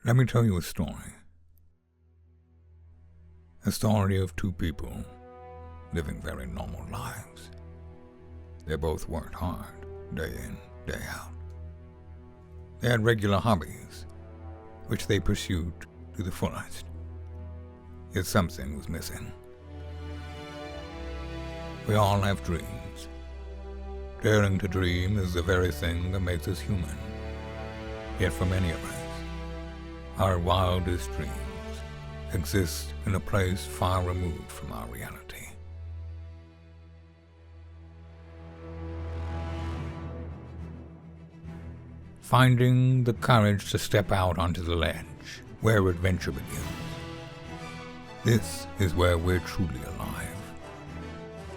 Let me tell you a story. A story of two people living very normal lives. They both worked hard, day in, day out. They had regular hobbies, which they pursued to the fullest. Yet something was missing. We all have dreams. Daring to dream is the very thing that makes us human. Yet for many of us, our wildest dreams exist in a place far removed from our reality. Finding the courage to step out onto the ledge where adventure begins. This is where we're truly alive.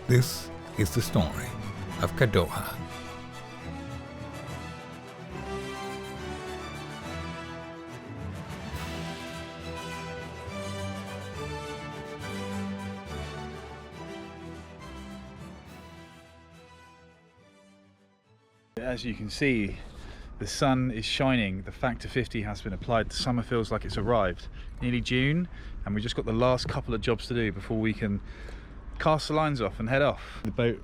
This is the story of Cadoha. As you can see, the sun is shining. The factor 50 has been applied. The summer feels like it's arrived. Nearly June, and we just got the last couple of jobs to do before we can cast the lines off and head off. The boat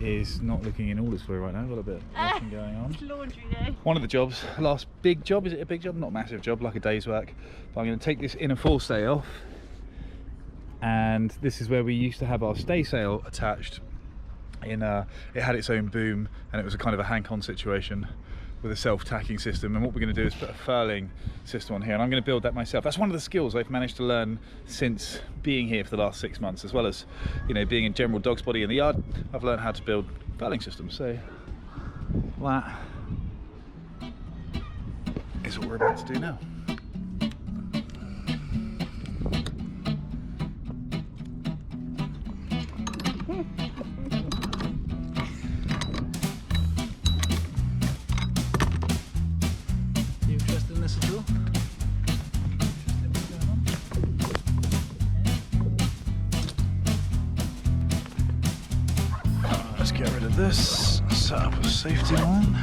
is not looking in all its glory right now. Got a bit of washing going on. It's laundry day. One of the jobs, last big job. Is it a big job? Not a massive job, like a day's work. But I'm going to take this inner forestay off, and this is where we used to have our stay sail attached. It had its own boom, and it was a kind of a hang-on situation with a self-tacking system. And what we're going to do is put a furling system on here, and I'm going to build that myself. That's one of the skills I've managed to learn since being here for the last 6 months, as well as, you know, being in general dog's body in the yard. I've learned how to build furling systems. So that is what we're about to do now. Let's get rid of this, set up a safety line.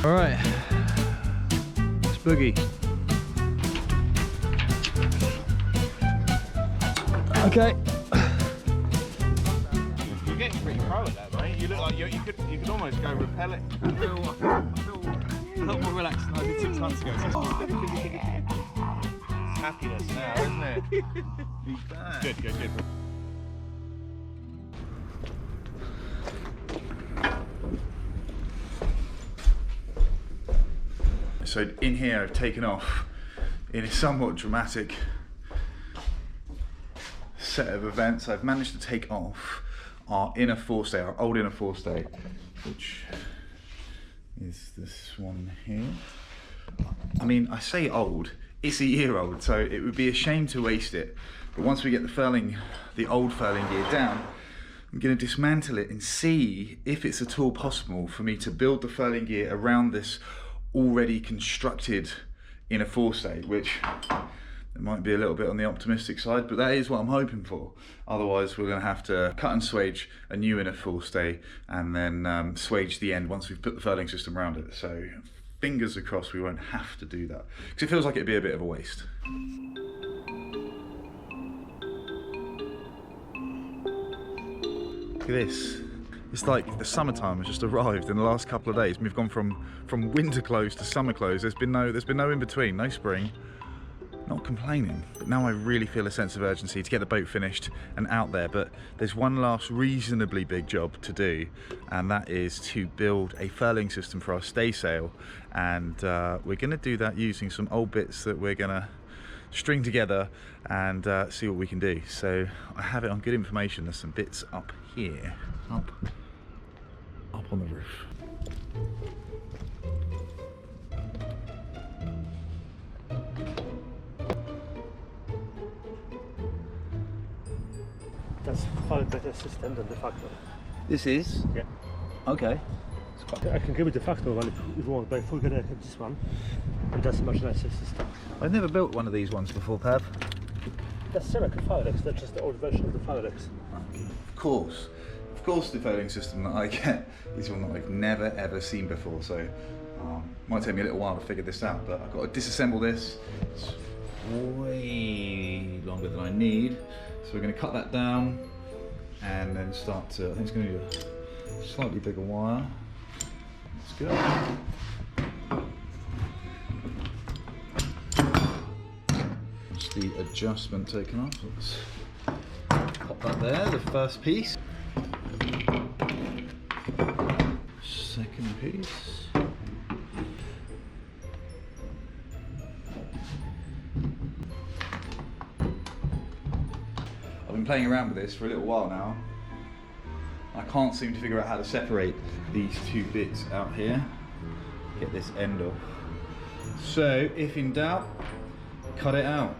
All right, let's boogie. Okay. You're getting pretty pro at that, mate. You look like you could almost go repel it. I feel a lot more relaxed than I did 6 months ago. It's happiness now, isn't it? Good, good, good. So in here I've taken off in a somewhat dramatic set of events. I've managed to take off our inner forestay, our old inner forestay, which is this one here. I mean, I say old, it's a year old, so it would be a shame to waste it. But once we get the old furling gear down, I'm going to dismantle it and see if it's at all possible for me to build the furling gear around this already constructed inner forestay, which it might be a little bit on the optimistic side, but that is what I'm hoping for. Otherwise, we're going to have to cut and swage a new inner forestay and then swage the end once we've put the furling system around it. So fingers crossed we won't have to do that, because it feels like it'd be a bit of a waste. Look at this. It's like the summertime has just arrived in the last couple of days. We've gone from winter clothes to summer clothes. There's been no in between, no spring. Not complaining, but now I really feel a sense of urgency to get the boat finished and out there. But there's one last reasonably big job to do, and that is to build a furling system for our stay sail. And we're going to do that using some old bits that we're going to string together and see what we can do. So I have it on good information. There's some bits up here, up on the roof. That's far better system than the factor. This is? Yeah. Okay. I can give you the factor one if you want, but if we're gonna have this one, and that's a much nicer system. I've never built one of these ones before, Pav. That's similar to furlings, they're just the old version of the furlings. Of course the furling system that I get is one that I've never ever seen before, so might take me a little while to figure this out, but I've got to disassemble this. It's way longer than I need, so we're going to cut that down and then start to, I think it's going to be a slightly bigger wire. Let's go. Just the adjustment taken off. Let's pop that there, the first piece. Second piece. I've been playing around with this for a little while now. I can't seem to figure out how to separate these two bits out here. Get this end off. So, if in doubt, cut it out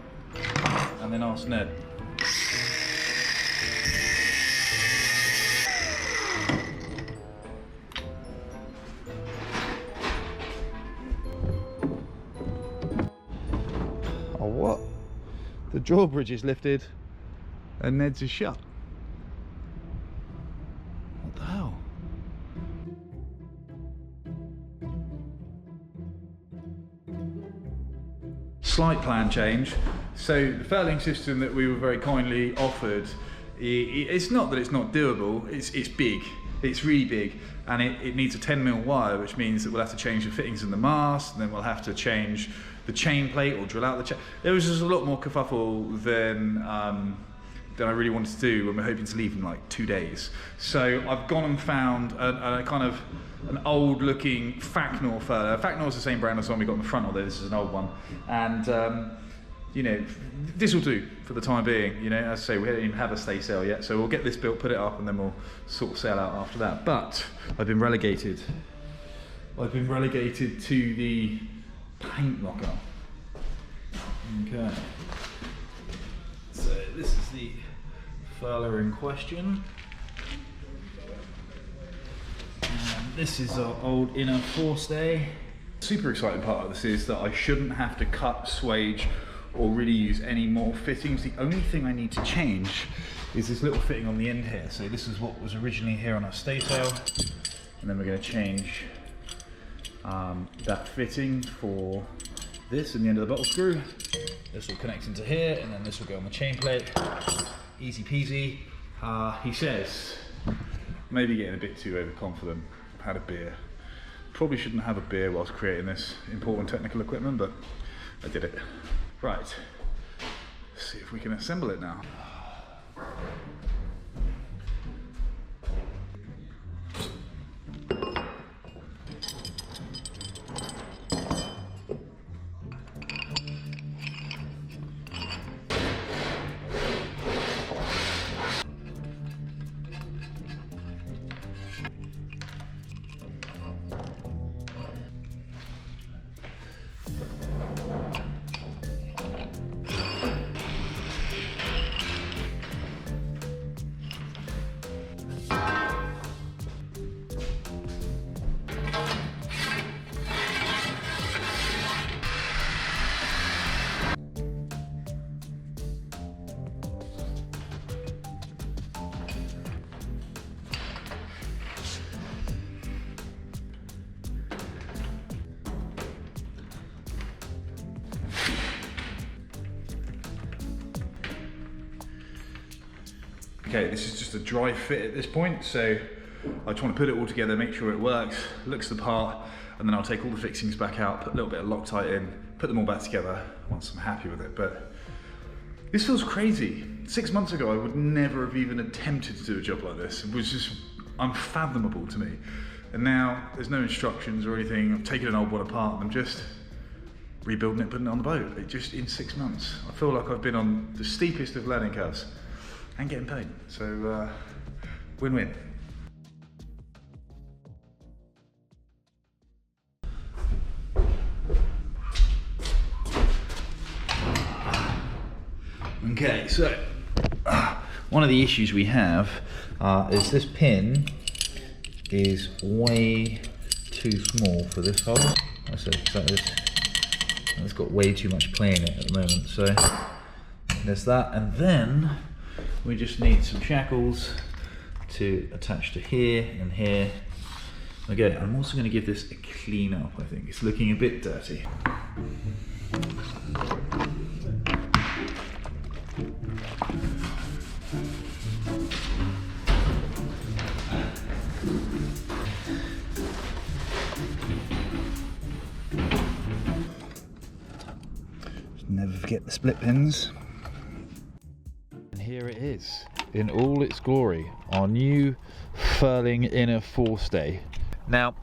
and then ask Ned. Oh, what? The drawbridge is lifted and Ned's is shut. What the hell? Slight plan change. So the furling system that we were very kindly offered, it's not that it's not doable, it's big. It's really big, and it needs a 10mm wire, which means that we'll have to change the fittings in the mast, and then we'll have to change the chain plate or drill out the chain. There was just a lot more kerfuffle than I really wanted to do when we're hoping to leave in like 2 days. So I've gone and found a kind of an old looking Facnor furler. Facnor's the same brand as the one we got in the front, although this is an old one. And you know, this will do for the time being. You know, as I say, we don't even have a stay sail yet, so we'll get this built, put it up, and then we'll sort of sail out after that. But I've been relegated to the paint locker. Okay. So this is the furler in question. And this is our old inner forestay. Super exciting part of this is that I shouldn't have to cut swage or really use any more fittings. The only thing I need to change is this little fitting on the end here. So this is what was originally here on our stay sail, and then we're going to change that fitting for this and the end of the bottle screw. This will connect into here, and then this will go on the chain plate. Easy peasy. He says, maybe getting a bit too overconfident. I've had a beer. Probably shouldn't have a beer whilst creating this important technical equipment, but I did it. Right, let's see if we can assemble it now. Okay, this is just a dry fit at this point, so I just want to put it all together, make sure it works, looks the part, and then I'll take all the fixings back out, put a little bit of Loctite in, put them all back together once I'm happy with it. But this feels crazy. 6 months ago, I would never have even attempted to do a job like this. It was just unfathomable to me. And now there's no instructions or anything. I've taken an old one apart and I'm just rebuilding it, putting it on the boat. It just in 6 months. I feel like I've been on the steepest of learning curves and getting paid. So win-win. Okay, so one of the issues we have is this pin is way too small for this hole. I said it's like this. It's got way too much play in it at the moment, so there's that, and then we just need some shackles to attach to here and here. Okay, I'm also going to give this a clean up. I think it's looking a bit dirty. Never forget the split pins. And here it is, in all its glory, our new furling inner forestay. Now,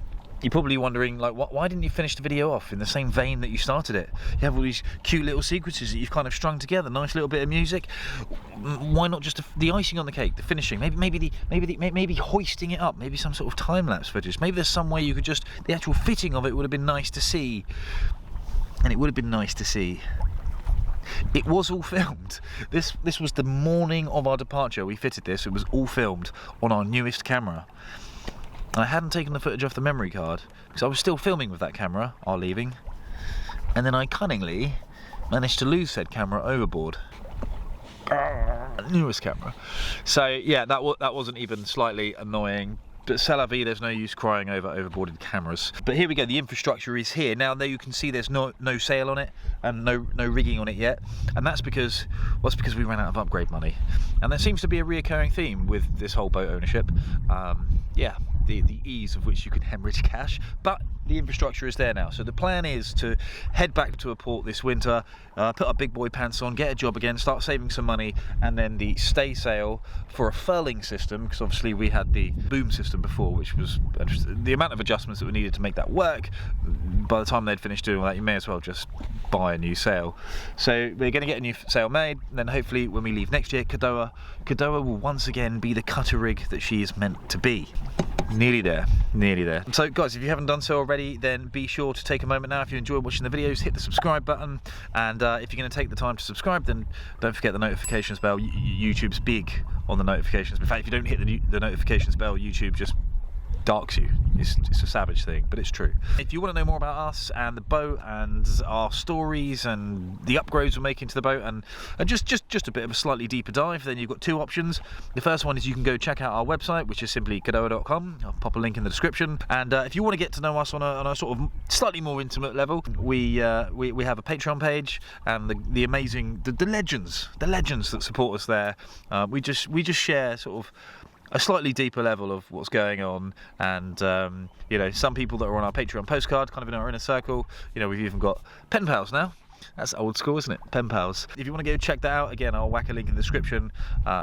you're probably wondering, like, why didn't you finish the video off in the same vein that you started it? You have all these cute little sequences that you've kind of strung together, nice little bit of music. Why not just the icing on the cake, the finishing? Maybe hoisting it up, maybe some sort of time lapse footage. Maybe there's some way you could just, the actual fitting of it would have been nice to see, and it would have been nice to see. It was all filmed. This was the morning of our departure. We fitted this. It was all filmed on our newest camera. I hadn't taken the footage off the memory card because I was still filming with that camera, our leaving, and then I cunningly managed to lose said camera overboard. Newest camera. So yeah, that wasn't even slightly annoying. But c'est la vie, there's no use crying over overboarded cameras. But here we go, the infrastructure is here. Now there you can see there's no sail on it and no rigging on it yet. And that's because, well, it's because we ran out of upgrade money. And there seems to be a reoccurring theme with this whole boat ownership. Yeah, the ease of which you can hemorrhage cash. But the infrastructure is there now. So the plan is to head back to a port this winter, put our big boy pants on, get a job again, start saving some money, and then the stay sail for a furling system, because obviously we had the boom system before, which was the amount of adjustments that were needed to make that work. By the time they'd finished doing all that, you may as well just buy a new sail. So we're going to get a new sail made, and then hopefully when we leave next year, Cadoha will once again be the cutter rig that she is meant to be. Nearly there, nearly there. So guys, if you haven't done so already, then be sure to take a moment now. If you enjoy watching the videos, hit the subscribe button, and if you're going to take the time to subscribe, then don't forget the notifications bell. YouTube's big on the notifications. In fact, if you don't hit the notifications bell, YouTube just darks you. It's a savage thing, but it's true. If you want to know more about us and the boat and our stories and the upgrades we're making to the boat and just a bit of a slightly deeper dive, then you've got two options. The first one is you can go check out our website, which is simply cadoha.com. I'll pop a link in the description. And if you want to get to know us on a sort of slightly more intimate level, we have a Patreon page, and the amazing the legends that support us there. We just share sort of a slightly deeper level of what's going on, and you know, some people that are on our Patreon postcard, kind of in our inner circle. You know, we've even got pen pals now. That's old school, isn't it? Pen pals. If you want to go check that out, again, I'll whack a link in the description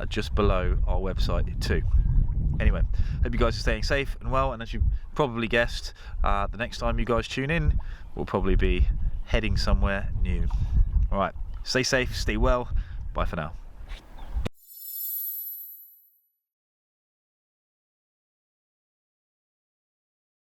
just below our website too. Anyway, hope you guys are staying safe and well, and as you probably guessed, the next time you guys tune in, we'll probably be heading somewhere new. All right, stay safe, stay well. Bye for now.